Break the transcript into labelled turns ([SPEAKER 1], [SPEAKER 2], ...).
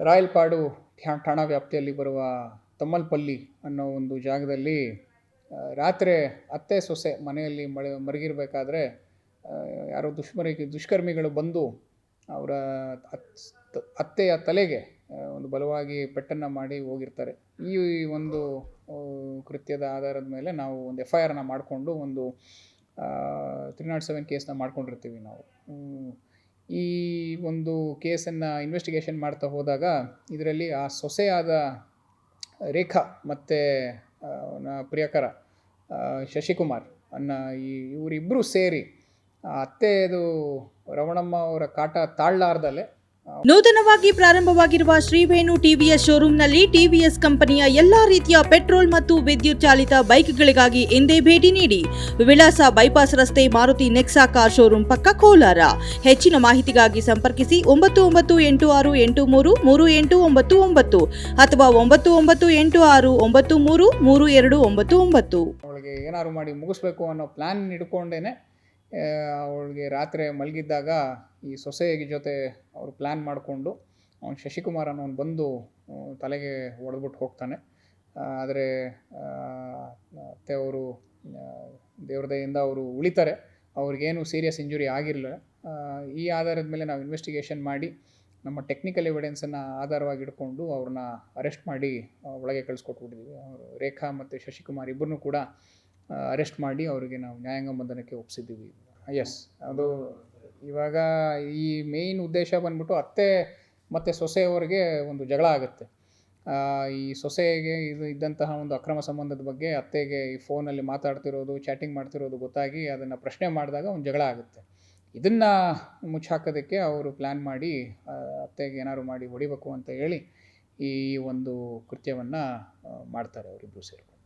[SPEAKER 1] ರಾಯಲಪಾಡು ಠಾಣಾ ವ್ಯಾಪ್ತಿಯಲ್ಲಿ ಬರುವ ತಮ್ಮಲ್ಪಲ್ಲಿ ಅನ್ನೋ ಒಂದು ಜಾಗದಲ್ಲಿ ರಾತ್ರಿ ಅತ್ತೆ ಸೊಸೆ ಮನೆಯಲ್ಲಿ ಮಲಗಿರಬೇಕಾದ್ರೆ ಯಾರೋ ದುಷ್ಕರ್ಮಿಗಳು ಬಂದು ಅವರ ಅತ್ತೆಯ ತಲೆಗೆ ಒಂದು ಬಲವಾಗಿ ಪೆಟ್ಟನ್ನು ಮಾಡಿ ಹೋಗಿರ್ತಾರೆ. ಈ ಒಂದು ಕೃತ್ಯದ ಆಧಾರದ ಮೇಲೆ ನಾವು ಒಂದು FIR ಮಾಡಿಕೊಂಡು ಒಂದು 307 ಕೇಸನ್ನ ಮಾಡ್ಕೊಂಡಿರ್ತೀವಿ ನಾವು. ಈ ಒಂದು ಕೇಸನ್ನು ಇನ್ವೆಸ್ಟಿಗೇಷನ್ ಮಾಡ್ತಾ ಹೋದಾಗ ಇದರಲ್ಲಿ ಆ ಸೊಸೆಯಾದ ರೇಖಾ ಮತ್ತು ಪ್ರಿಯಕರ ಶಶಿಕುಮಾರ್ ಇವರಿಬ್ಬರು ಸೇರಿ ಅತ್ತೆದು ರವಣಮ್ಮ ಅವರ ಕಾಟ ತಾಳಲಾರ್ದಲೆ
[SPEAKER 2] ನೂತನವಾಗಿ ಪ್ರಾರಂಭವಾಗಿರುವ ಶ್ರೀವೇಣು ಟಿವಿಎಸ್ ಶೋರೂಮ್ನಲ್ಲಿ ಟಿವಿಎಸ್ ಕಂಪನಿಯ ಎಲ್ಲಾ ರೀತಿಯ ಪೆಟ್ರೋಲ್ ಮತ್ತು ವಿದ್ಯುತ್ ಚಾಲಿತ ಬೈಕ್ಗಳಿಗಾಗಿ ಎಂದೇ ಭೇಟಿ ನೀಡಿ. ವಿಳಾಸ ಬೈಪಾಸ್ ರಸ್ತೆ, ಮಾರುತಿ ನೆಕ್ಸಾ ಕಾರ್ ಶೋರೂಮ್ ಪಕ್ಕ, ಕೋಲಾರ. ಹೆಚ್ಚಿನ ಮಾಹಿತಿಗಾಗಿ ಸಂಪರ್ಕಿಸಿ 9986833899 ಅಥವಾ 9986933299.
[SPEAKER 1] ಅವಳಿಗೆ ಏನಾದ್ರು ಮಾಡಿ ಮುಗಿಸ್ಬೇಕು ಅನ್ನೋ ಪ್ಲಾನ್ ಹಿಡ್ಕೊಂಡೇನೆ ಅವಳಿಗೆ ರಾತ್ರಿ ಮಲಗಿದ್ದಾಗ ಈ ಸೊಸೆ ಜೊತೆ ಅವರು ಪ್ಲ್ಯಾನ್ ಮಾಡಿಕೊಂಡು ಅವನು ಶಶಿಕುಮಾರ್ ಅನ್ನೋನು ಬಂದು ತಲೆಗೆ ಹೊಡೆದ್ಬಿಟ್ಟು ಹೋಗ್ತಾನೆ. ಆದರೆ ಅತ್ತೆ ಅವರು ದೇವ್ರ ದಯೆಯಿಂದ ಅವರು ಉಳಿತಾರೆ, ಅವ್ರಿಗೇನು ಸೀರಿಯಸ್ ಇಂಜುರಿ ಆಗಿರಲಿಲ್ಲ. ಈ ಆಧಾರದ ಮೇಲೆ ನಾವು ಇನ್ವೆಸ್ಟಿಗೇಷನ್ ಮಾಡಿ ನಮ್ಮ ಟೆಕ್ನಿಕಲ್ ಎವಿಡೆನ್ಸನ್ನು ಆಧಾರವಾಗಿ ಇಟ್ಕೊಂಡು ಅವ್ರನ್ನ ಅರೆಸ್ಟ್ ಮಾಡಿ ಒಳಗೆ ಕಳಿಸ್ಕೊಟ್ಬಿಟ್ಟಿದ್ದೀವಿ. ರೇಖಾ ಮತ್ತು ಶಶಿಕುಮಾರ್ ಇಬ್ಬರನ್ನೂ ಕೂಡ ಅರೆಸ್ಟ್ ಮಾಡಿ ಅವರಿಗೆ ನಾವು ನ್ಯಾಯಾಂಗ ಬಂಧನಕ್ಕೆ ಒಪ್ಪಿಸಿದ್ದೀವಿ. ಎಸ್, ಅದು ಇವಾಗ ಈ ಮೇಯ್ನ್ ಉದ್ದೇಶ ಬಂದ್ಬಿಟ್ಟು ಅತ್ತೆ ಮತ್ತು ಸೊಸೆಯವರಿಗೆ ಒಂದು ಜಗಳ ಆಗುತ್ತೆ. ಈ ಸೊಸೆಗೆ ಇದ್ದಂತಹ ಒಂದು ಅಕ್ರಮ ಸಂಬಂಧದ ಬಗ್ಗೆ ಅತ್ತೆಗೆ ಈ ಫೋನಲ್ಲಿ ಮಾತಾಡ್ತಿರೋದು, ಚಾಟಿಂಗ್ ಮಾಡ್ತಿರೋದು ಗೊತ್ತಾಗಿ ಅದನ್ನು ಪ್ರಶ್ನೆ ಮಾಡಿದಾಗ ಒಂದು ಜಗಳ ಆಗುತ್ತೆ. ಇದನ್ನು ಮುಚ್ಚಾಕೋದಕ್ಕೆ ಅವರು ಪ್ಲ್ಯಾನ್ ಮಾಡಿ ಅತ್ತೆಗೆ ಏನಾದ್ರು ಮಾಡಿ ಹೊಡಿಬೇಕು ಅಂತ ಹೇಳಿ ಈ ಒಂದು ಕೃತ್ಯವನ್ನು ಮಾಡ್ತಾರೆ ಅವರಿಬ್ಬರು ಸೇರಿಕೊಂಡು.